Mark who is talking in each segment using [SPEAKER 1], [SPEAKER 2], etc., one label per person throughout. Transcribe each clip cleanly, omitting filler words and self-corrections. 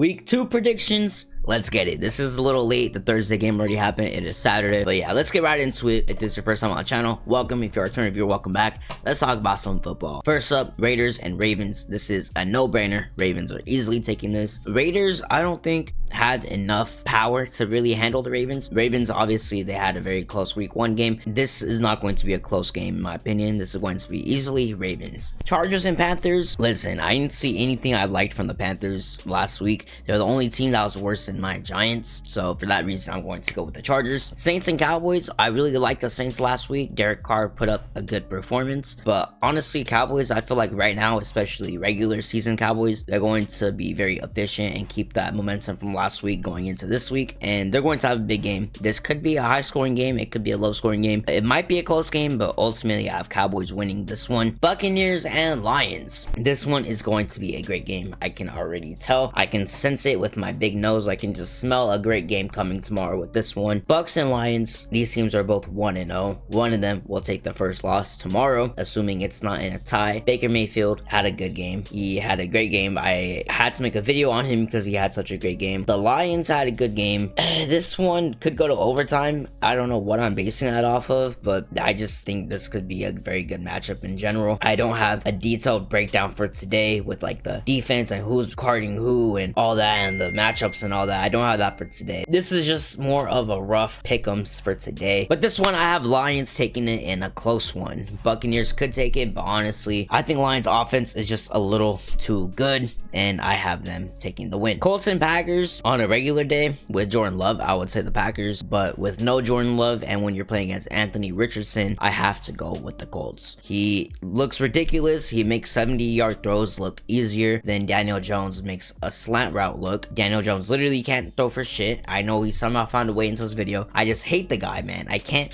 [SPEAKER 1] Week 2 predictions. Let's get it. This is a little late. The Thursday game already happened. It is Saturday. But yeah, let's get right into it. If this is your first time on the channel, welcome. If you're a returning viewer, welcome back. Let's talk about some football. First up, Raiders and Ravens. This is a no-brainer. Ravens are easily taking this. Raiders, I don't think, had enough power to really handle the Ravens. Ravens, obviously, they had a very close week 1 game. This is not going to be a close game, in my opinion. This is going to be easily Ravens. Chargers and Panthers. Listen, I didn't see anything I liked from the Panthers last week. They're the only team that was worse than my Giants, so for that reason I'm going to go with the Chargers. Saints and Cowboys, I really liked the Saints last week. Derek Carr put up a good performance, but honestly, Cowboys, I feel like right now, especially regular season Cowboys, they're going to be very efficient and keep that momentum from last week going into this week, and they're going to have a big game. This could be a high scoring game, it could be a low scoring game, it might be a close game, but ultimately I have Cowboys winning this one. Buccaneers and Lions, this one is going to be a great game. I can already tell, I can sense it with my big nose. I can just smell a great game coming tomorrow with this one. Bucks and Lions, these teams are both 1-0. One of them will take the first loss tomorrow, assuming it's not in a tie. Baker Mayfield had a good game. He had a great game. I had to make a video on him because he had such a great game. The Lions had a good game. This one could go to overtime. I don't know what I'm basing that off of, but I just think this could be a very good matchup in general. I don't have a detailed breakdown for today with like the defense and who's guarding who and all that and the matchups and all that. I don't have that for today. This is just more of a rough pick'ems for today, but this one I have Lions taking it in a close one. Buccaneers could take it, but honestly I think Lions offense is just a little too good and I have them taking the win. Colts and Packers, on a regular day with Jordan Love, I would say the Packers, but with no Jordan Love and when you're playing against Anthony Richardson, I have to go with the Colts. He looks ridiculous. He makes 70-yard throws look easier than Daniel Jones makes a slant route look. Daniel Jones literally can't throw for shit. I know he somehow found a way into this video. I just hate the guy, man. I can't.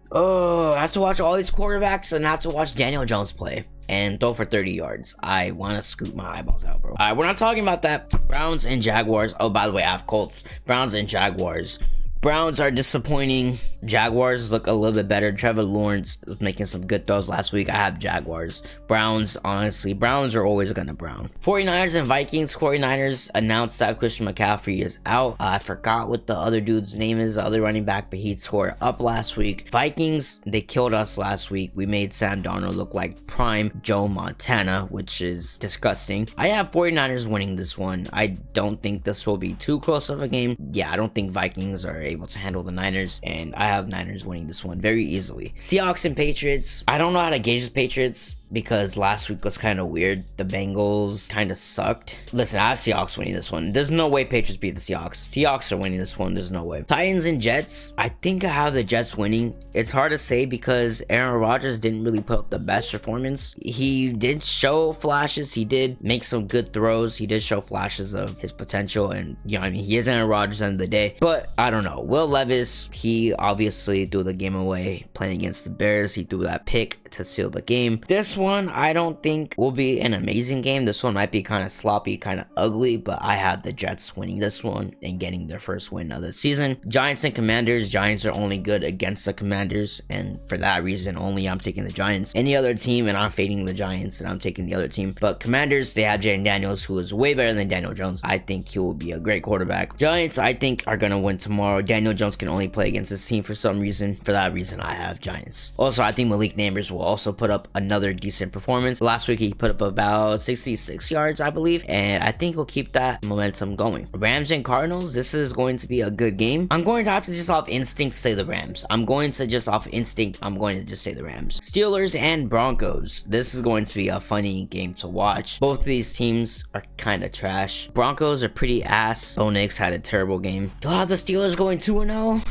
[SPEAKER 1] Oh, I have to watch all these quarterbacks and I have to watch Daniel Jones play and throw for 30 yards. I want to scoop my eyeballs out, bro. All right, we're not talking about that. Browns and Jaguars. Oh, by the way, I have Colts. Browns and Jaguars. Browns are disappointing. Jaguars look a little bit better. Trevor Lawrence was making some good throws last week. I have Jaguars. Browns, honestly, Browns are always gonna brown. 49ers and Vikings. 49ers announced that Christian McCaffrey is out. I forgot what the other dude's name is, the other running back, but he scored up last week. Vikings, they killed us last week. We made Sam Darnold look like prime Joe Montana, which is disgusting. I have 49ers winning this one. I don't think this will be too close of a game. Yeah, I don't think Vikings are able to handle the Niners, and I have Niners winning this one very easily. Seahawks and Patriots. I don't know how to gauge the Patriots because last week was kind of weird. The Bengals kind of sucked. Listen, I have Seahawks winning this one. There's no way Patriots beat the Seahawks. Seahawks are winning this one. There's no way. Titans and Jets. I think I have the Jets winning. It's hard to say because Aaron Rodgers didn't really put up the best performance. He did show flashes. He did make some good throws. He did show flashes of his potential, and you know what I mean, he is Aaron Rodgers at the end of the day, but I don't know. Will Levis, he obviously threw the game away playing against the Bears. He threw that pick to seal the game. This one I don't think will be an amazing game. This one might be kind of sloppy, kind of ugly, but I have the Jets winning this one and getting their first win of the season. Giants and Commanders. Giants are only good against the Commanders, and for that reason only I'm taking the Giants. Any other team and I'm fading the Giants and I'm taking the other team, but Commanders, they have Jalen Daniels, who is way better than Daniel Jones. I think he will be a great quarterback. Giants, I think, are gonna win tomorrow. Daniel Jones can only play against this team for some reason. For that reason, I have Giants. Also, I think Malik Neighbors will also put up another decent performance. Last week, he put up about 66 yards, I believe, and I think he'll keep that momentum going. Rams and Cardinals, this is going to be a good game. I'm going to have to just off instinct say the Rams. I'm going to just say the Rams. Steelers and Broncos. This is going to be a funny game to watch. Both of these teams are kind of trash. Broncos are pretty ass. Bo Nix had a terrible game. Do I have the Steelers going 2-0?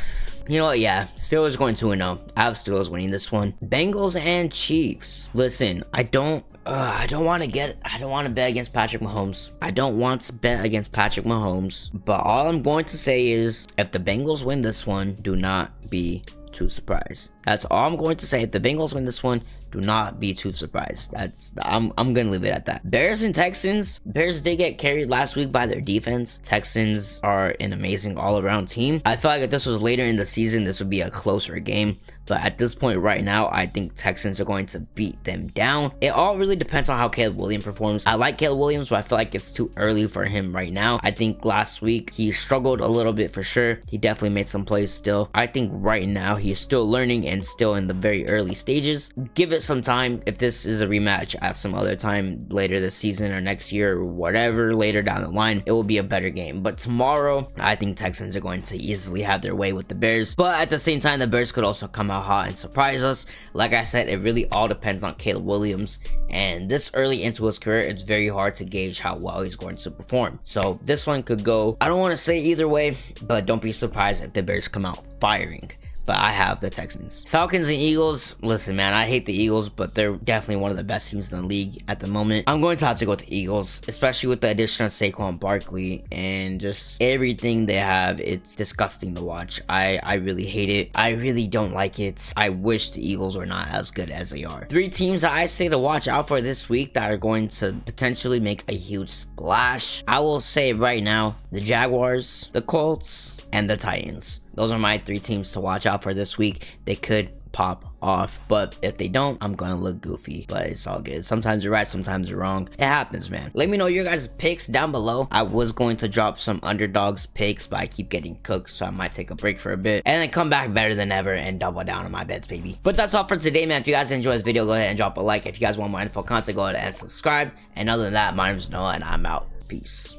[SPEAKER 1] You know what? Yeah, Steelers going 2-0. I have Steelers winning this one. Bengals and Chiefs. Listen, I don't want to bet against Patrick Mahomes. I don't want to bet against Patrick Mahomes. But all I'm going to say is, if the Bengals win this one, do not be too surprised. That's all I'm going to say. If the Bengals win this one, do do not be too surprised. I'm gonna leave it at that. Bears and Texans. Bears did get carried last week by their defense. Texans are an amazing all-around team. I feel like if this was later in the season, this would be a closer game, but at this point right now, I think Texans are going to beat them down. It all really depends on how Caleb Williams performs. I like Caleb Williams, but I feel like it's too early for him right now. I think last week he struggled a little bit for sure. He definitely made some plays still. I think right now he's still learning and still in the very early stages. Give it some time. If this is a rematch at some other time later this season or next year or whatever later down the line, it will be a better game. But tomorrow, I think Texans are going to easily have their way with the Bears. But at the same time, the Bears could also come out hot and surprise us. Like I said, it really all depends on Caleb Williams, and this early into his career, it's very hard to gauge how well he's going to perform. So this one could go, I don't want to say either way, but don't be surprised if the Bears come out firing. But I have the Texans. Falcons and Eagles. Listen, man, I hate the Eagles, but they're definitely one of the best teams in the league at the moment. I'm going to have to go with the Eagles, especially with the addition of Saquon Barkley and just everything they have. It's disgusting to watch. I really hate it. I really don't like it. I wish the Eagles were not as good as they are. 3 teams that I say to watch out for this week that are going to potentially make a huge splash. I will say right now, the Jaguars, the Colts, and the Titans. Those are my 3 teams to watch out for this week. They could pop off, but if they don't, I'm gonna look goofy, but it's all good. Sometimes you're right, sometimes you're wrong. It happens, man. Let me know your guys' picks down below. I was going to drop some underdogs picks, but I keep getting cooked, so I might take a break for a bit and then come back better than ever and double down on my bets, baby. But that's all for today, man. If you guys enjoyed this video, go ahead and drop a like. If you guys want more info content, go ahead and subscribe. And other than that, my name is Noah, and I'm out. Peace.